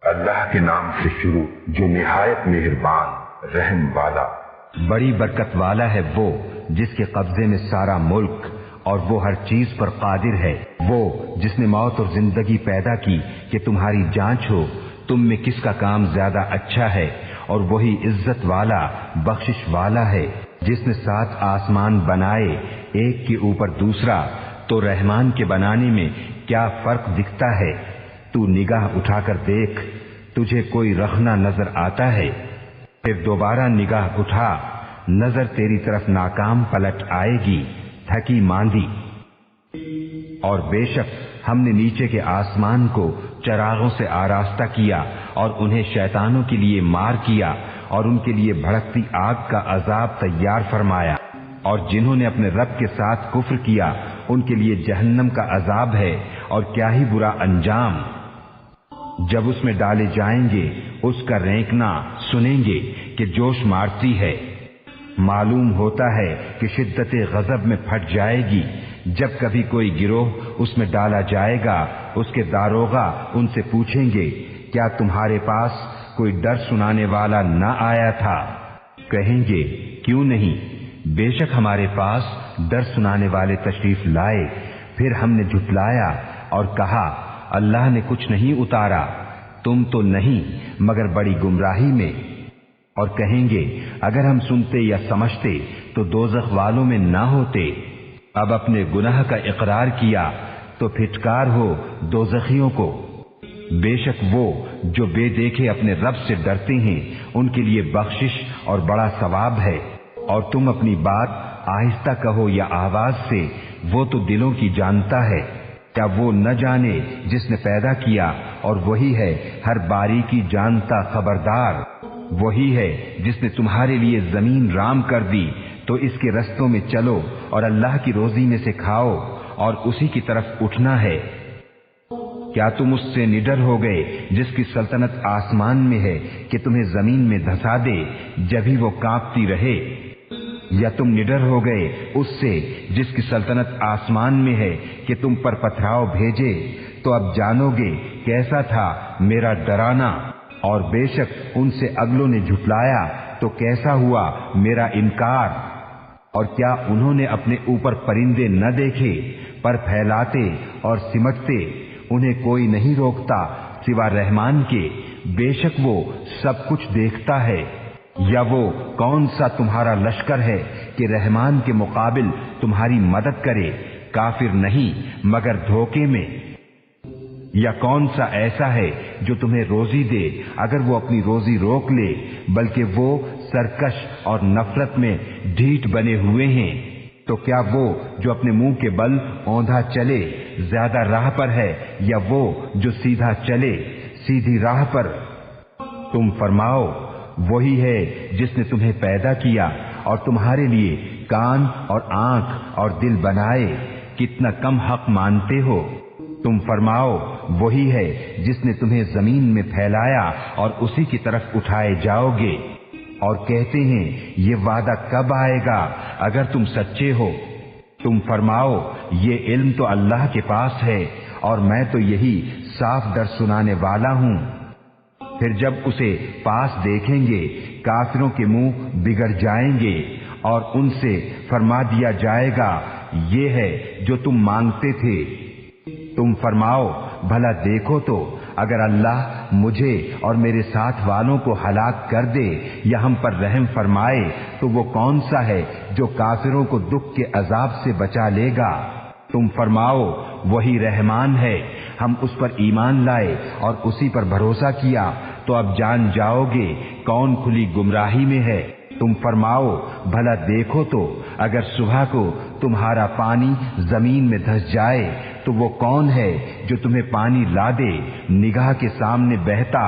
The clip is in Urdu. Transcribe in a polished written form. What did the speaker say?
اللہ کے نام سے شروع جو نہایت مہربان رحم والا۔ بڑی برکت والا ہے وہ جس کے قبضے میں سارا ملک اور وہ ہر چیز پر قادر ہے۔ وہ جس نے موت اور زندگی پیدا کی کہ تمہاری جانچ ہو تم میں کس کا کام زیادہ اچھا ہے، اور وہی عزت والا بخشش والا ہے۔ جس نے 7 آسمان بنائے ایک کے اوپر دوسرا، تو رحمان کے بنانے میں کیا فرق دکھتا ہے؟ تو نگاہ اٹھا کر دیکھ، تجھے کوئی رخنا نظر آتا ہے؟ پھر دوبارہ نگاہ اٹھا، نظر تیری طرف ناکام پلٹ آئے گی، تھکی ماندی۔ اور بے شک ہم نے نیچے کے آسمان کو چراغوں سے آراستہ کیا اور انہیں شیطانوں کے لیے مار کیا اور ان کے لیے بھڑکتی آگ کا عذاب تیار فرمایا، اور جنہوں نے اپنے رب کے ساتھ کفر کیا ان کے لیے جہنم کا عذاب ہے، اور کیا ہی برا انجام۔ جب اس میں ڈالے جائیں گے اس کا رینکنا سنیں گے کہ جوش مارتی ہے، معلوم ہوتا ہے کہ شدت غضب میں پھٹ جائے گی۔ جب کبھی کوئی گروہ اس میں ڈالا جائے گا اس کے داروغہ ان سے پوچھیں گے کیا تمہارے پاس کوئی ڈر سنانے والا نہ آیا تھا؟ کہیں گے کیوں نہیں، بے شک ہمارے پاس ڈر سنانے والے تشریف لائے۔ پھر ہم نے جھٹلایا اور کہا اللہ نے کچھ نہیں اتارا، تم تو نہیں مگر بڑی گمراہی میں۔ اور کہیں گے اگر ہم سنتے یا سمجھتے تو دوزخ والوں میں نہ ہوتے۔ اب اپنے گناہ کا اقرار کیا تو پھٹکار ہو دوزخیوں کو۔ بے شک وہ جو بے دیکھے اپنے رب سے ڈرتے ہیں ان کے لیے بخشش اور بڑا ثواب ہے۔ اور تم اپنی بات آہستہ کہو یا آواز سے، وہ تو دلوں کی جانتا ہے۔ کیا وہ نہ جانے جس نے پیدا کیا، اور وہی ہے ہر باریکی جانتا خبردار۔ وہی ہے جس نے تمہارے لیے زمین رام کر دی، تو اس کے رستوں میں چلو اور اللہ کی روزی میں سے کھاؤ اور اسی کی طرف اٹھنا ہے۔ کیا تم اس سے نڈر ہو گئے جس کی سلطنت آسمان میں ہے کہ تمہیں زمین میں دھسا دے جبھی وہ کانپتی رہے؟ یا تم نڈر ہو گئے اس سے جس کی سلطنت آسمان میں ہے کہ تم پر پتھراؤ بھیجے؟ تو اب جانو گے کیسا تھا میرا ڈرانا، اور بے شک ان سے اگلوں نے جھٹلایا تو کیسا ہوا میرا انکار۔ اور کیا انہوں نے اپنے اوپر پرندے نہ دیکھے، پر پھیلاتے اور سمٹتے، انہیں کوئی نہیں روکتا سوا رحمان کے، بے شک وہ سب کچھ دیکھتا ہے۔ یا وہ کون سا تمہارا لشکر ہے کہ رحمان کے مقابل تمہاری مدد کرے؟ کافر نہیں مگر دھوکے میں۔ یا کون سا ایسا ہے جو تمہیں روزی دے اگر وہ اپنی روزی روک لے، بلکہ وہ سرکش اور نفرت میں ڈھیٹ بنے ہوئے ہیں؟ تو کیا وہ جو اپنے منہ کے بل اوندھا چلے زیادہ راہ پر ہے، یا وہ جو سیدھا چلے سیدھی راہ پر؟ تم فرماؤ وہی ہے جس نے تمہیں پیدا کیا اور تمہارے لیے کان اور آنکھ اور دل بنائے، کتنا کم حق مانتے ہو۔ تم فرماؤ وہی ہے جس نے تمہیں زمین میں پھیلایا اور اسی کی طرف اٹھائے جاؤ گے۔ اور کہتے ہیں یہ وعدہ کب آئے گا اگر تم سچے ہو؟ تم فرماؤ یہ علم تو اللہ کے پاس ہے اور میں تو یہی صاف ڈر سنانے والا ہوں۔ پھر جب اسے پاس دیکھیں گے کافروں کے منہ بگڑ جائیں گے اور ان سے فرما دیا جائے گا یہ ہے جو تم مانگتے تھے۔ تم فرماؤ بھلا دیکھو تو اگر اللہ مجھے اور میرے ساتھ والوں کو ہلاک کر دے یا ہم پر رحم فرمائے تو وہ کون سا ہے جو کافروں کو دکھ کے عذاب سے بچا لے گا؟ تم فرماؤ وہی رحمان ہے، ہم اس پر ایمان لائے اور اسی پر بھروسہ کیا، تو اب جان جاؤ گے کون کھلی گمراہی میں ہے۔ تم فرماؤ بھلا دیکھو تو اگر صبح کو تمہارا پانی زمین میں دھس جائے تو وہ کون ہے جو تمہیں پانی لا دے نگاہ کے سامنے بہتا؟